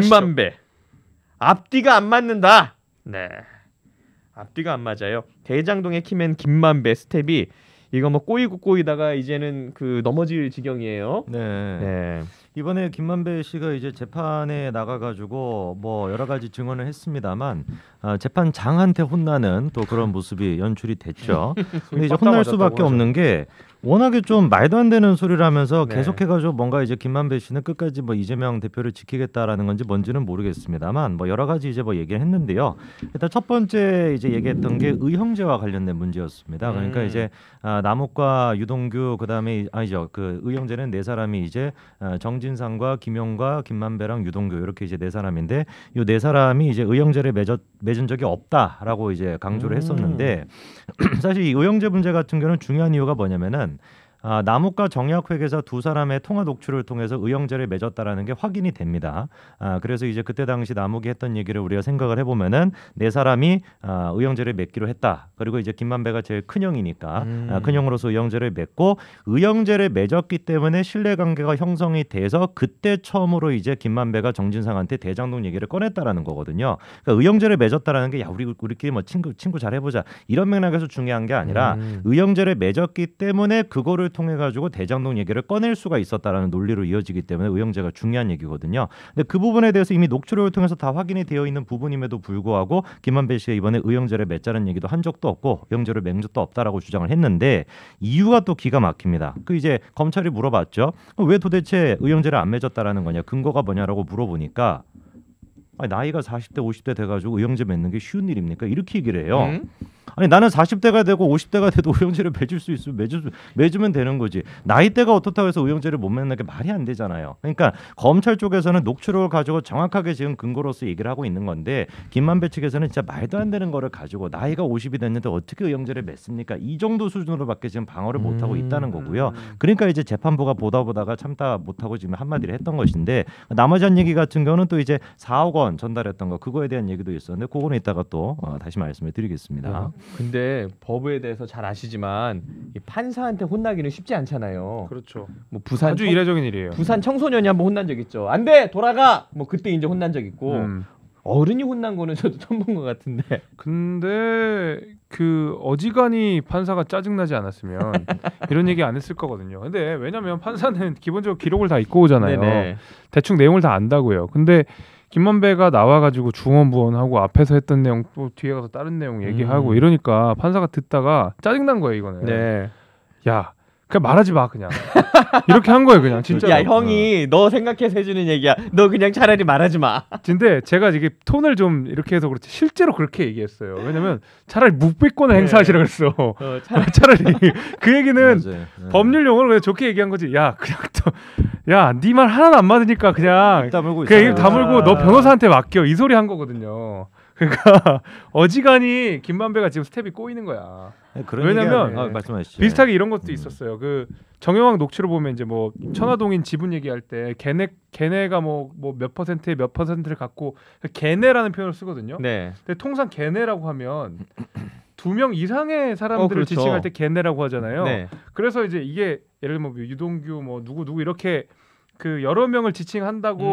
김만배 앞뒤가 안 맞는다. 네, 앞뒤가 안 맞아요. 대장동의 키맨 김만배 스텝이 이거 뭐 꼬이고 꼬이다가 이제는 그 넘어질 지경이에요. 네. 네. 이번에 김만배 씨가 이제 재판에 나가가지고 뭐 여러 가지 증언을 했습니다만 재판장한테 혼나는 또 그런 모습이 연출이 됐죠. 근데 이제 혼날 수밖에 없는 게 워낙에 좀 말도 안 되는 소리를 하면서 네. 계속해가지고 뭔가 이제 김만배 씨는 끝까지 뭐 이재명 대표를 지키겠다라는 건지 뭔지는 모르겠습니다만 뭐 여러 가지 이제 뭐 얘기를 했는데요. 일단 첫 번째 이제 얘기했던 게 의형제와 관련된 문제였습니다. 그러니까 이제 남욱과 유동규 그다음에 아니죠 그 의형제는 네 사람이 이제 정진상과 김용과 김만배랑 유동규 이렇게 이제 네 사람인데 이 네 사람이 이제 의형제를 맺은 적이 없다라고 이제 강조를 했었는데 사실 이 의형제 문제 같은 경우는 중요한 이유가 뭐냐면은 남욱과 정약회계사 두 사람의 통화 녹취를 통해서 의형제를 맺었다라는 게 확인이 됩니다. 그래서 이제 그때 당시 남욱이 했던 얘기를 우리가 생각을 해보면은 네 사람이 의형제를 맺기로 했다. 그리고 이제 김만배가 제일 큰 형이니까 큰 형으로서 의형제를 맺고 의형제를 맺었기 때문에 신뢰관계가 형성이 돼서 그때 처음으로 이제 김만배가 정진상한테 대장동 얘기를 꺼냈다라는 거거든요. 그러니까 의형제를 맺었다라는 게 야 우리끼리 뭐 친구 잘 해보자 이런 맥락에서 중요한 게 아니라 의형제를 맺었기 때문에 그거를 통해 가지고 대장동 얘기를 꺼낼 수가 있었다라는 논리로 이어지기 때문에 의형제가 중요한 얘기거든요. 근데 그 부분에 대해서 이미 녹취록을 통해서 다 확인이 되어 있는 부분임에도 불구하고 김만배 씨가 이번에 의형제를 맺자는 얘기도 한 적도 없고 의형제를 맺은 적도 없다라고 주장을 했는데 이유가 또 기가 막힙니다. 그 이제 검찰이 물어봤죠. 왜 도대체 의형제를 안 맺었다라는 거냐? 근거가 뭐냐라고 물어보니까 나이가 40대 50대 돼가지고 의형제 맺는 게 쉬운 일입니까? 이렇게 얘기를 해요. 아니 나는 40대가 되고 50대가 돼도 의형제를 맺을 수 있으면 맺으면 되는 거지. 나이대가 어떻다고 해서 의형제를 못 맺는 게 말이 안 되잖아요. 그러니까 검찰 쪽에서는 녹취록을 가지고 정확하게 지금 근거로서 얘기를 하고 있는 건데 김만배 측에서는 진짜 말도 안 되는 거를 가지고 나이가 50이 됐는데 어떻게 의형제를 맺습니까? 이 정도 수준으로밖에 지금 방어를 못하고 있다는 거고요. 그러니까 이제 재판부가 보다가 참다 못하고 지금 한마디를 했던 것인데 나머지 한 얘기 같은 경우는 또 이제 4억 원 전달했던 거 그거에 대한 얘기도 있었는데 그거는 이따가 또 다시 말씀을 드리겠습니다. 근데 법에 대해서 잘 아시지만 이 판사한테 혼나기는 쉽지 않잖아요. 그렇죠. 뭐 부산 아주 이례적인 일이에요. 부산 청소년이 한번 혼난 적 있죠. 안 돼 돌아가. 뭐 그때 이제 혼난 적 있고 어른이 혼난 거는 저도 처음 본 것 같은데. 근데 그 어지간히 판사가 짜증나지 않았으면 이런 얘기 안 했을 거거든요. 근데 왜냐면 판사는 기본적으로 기록을 다 읽고 오잖아요. 네네. 대충 내용을 다 안다고요. 근데 김만배가 나와가지고 중언부언하고 앞에서 했던 내용 또 뒤에 가서 다른 내용 얘기하고 이러니까 판사가 듣다가 짜증난 거예요 이거는. 네. 야 그냥 말하지 마 그냥 이렇게 한 거예요 그냥 진짜. 야 형이 너 생각해서 해주는 얘기야. 너 그냥 차라리 말하지 마. 근데 제가 이게 톤을 좀 이렇게 해서 그렇지 실제로 그렇게 얘기했어요. 왜냐면 차라리 묵비권을 행사하시라 그랬어. 차라리 그 얘기는 법률 용어로 그냥 좋게 얘기한 거지. 야 그냥 야 네 말 하나도 안 맞으니까 그냥 그 얘기 다물고 너 변호사한테 맡겨 이 소리 한 거거든요. 그러니까 어지간히 김만배가 지금 스텝이 꼬이는 거야. 왜냐면 비슷하게 이런 것도 있었어요. 그 정영학 녹취로 보면 이제 뭐 천화동인 지분 얘기할 때 걔네가 뭐 몇 퍼센트에 몇 퍼센트를 갖고 걔네라는 표현을 쓰거든요. 네. 근데 통상 걔네라고 하면 2명 이상의 사람들을 그렇죠. 지칭할 때 걔네라고 하잖아요. 네. 그래서 이제 이게 예를 들면 뭐 유동규 뭐 누구 이렇게 그 여러 명을 지칭한다고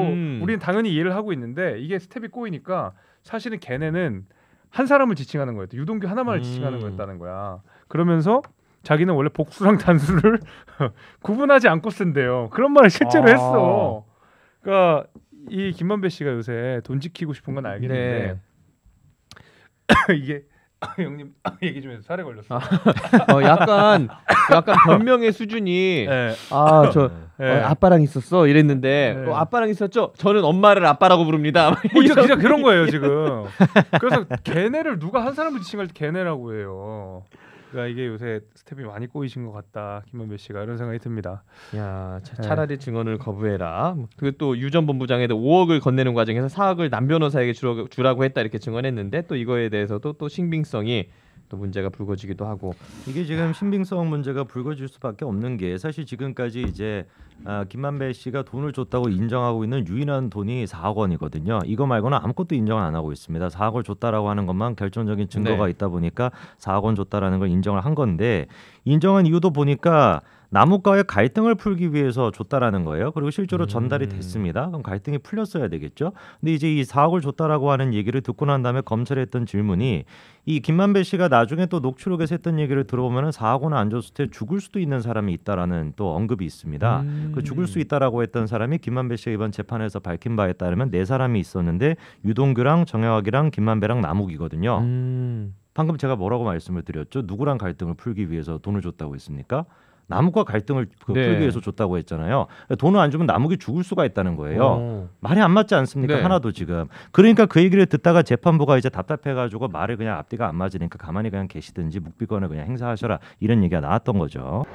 우리는 당연히 이해를 하고 있는데 이게 스텝이 꼬이니까 사실은 걔네는 한 사람을 지칭하는 거였대. 유동규 하나만을 지칭하는 거였다는 거야. 그러면서 자기는 원래 복수랑 단수를 구분하지 않고 쓴대요. 그런 말을 실제로 했어. 그러니까 이 김만배 씨가 요새 돈 지키고 싶은 건 알겠는데 이게 형님 얘기 좀 해서 살에 걸렸어. 약간 변명의 수준이 아빠랑 있었어 이랬는데 아빠랑 있었죠. 저는 엄마를 아빠라고 부릅니다. 진짜 그런 거예요 지금. 그래서 걔네를 누가 한 사람을 지칭할 때 걔네라고 해요. 그러니까 이게 요새 스텝이 많이 꼬이신 것 같다 김만배 씨가 이런 생각이 듭니다. 야 차라리 증언을 거부해라. 그리고 또 유 전 본부장에도 5억을 건네는 과정에서 4억을 남 변호사에게 주라고 했다 이렇게 증언했는데 또 이거에 대해서도 또 신빙성이 또 문제가 불거지기도 하고 이게 지금 신빙성 문제가 불거질 수밖에 없는 게 사실 지금까지 이제 김만배 씨가 돈을 줬다고 인정하고 있는 유일한 돈이 4억 원이거든요. 이거 말고는 아무것도 인정을 안 하고 있습니다. 4억을 줬다라고 하는 것만 결정적인 증거가 있다 보니까 4억 원 줬다라는 걸 인정을 한 건데 인정한 이유도 보니까 남욱과의 갈등을 풀기 위해서 줬다라는 거예요. 그리고 실제로 전달이 됐습니다. 그럼 갈등이 풀렸어야 되겠죠. 근데 이제 이 4억을 줬다라고 하는 얘기를 듣고 난 다음에 검찰에 했던 질문이 이 김만배 씨가 나중에 또 녹취록에서 했던 얘기를 들어보면은 4억 원을 안 줬을 때 죽을 수도 있는 사람이 있다라는 또 언급이 있습니다. 그 죽을 수 있다라고 했던 사람이 김만배 씨가 이번 재판에서 밝힌 바에 따르면 4사람이 있었는데 유동규랑 정영학이랑 김만배랑 남욱이거든요. 방금 제가 뭐라고 말씀을 드렸죠? 누구랑 갈등을 풀기 위해서 돈을 줬다고 했습니까? 남욱과 갈등을 풀기 위해서 줬다고 했잖아요. 돈을 안 주면 남욱이 죽을 수가 있다는 거예요. 말이 안 맞지 않습니까? 네. 하나도 지금. 그러니까 그 얘기를 듣다가 재판부가 이제 답답해가지고 말을 그냥 앞뒤가 안 맞으니까 가만히 그냥 계시든지 묵비권을 그냥 행사하셔라 이런 얘기가 나왔던 거죠.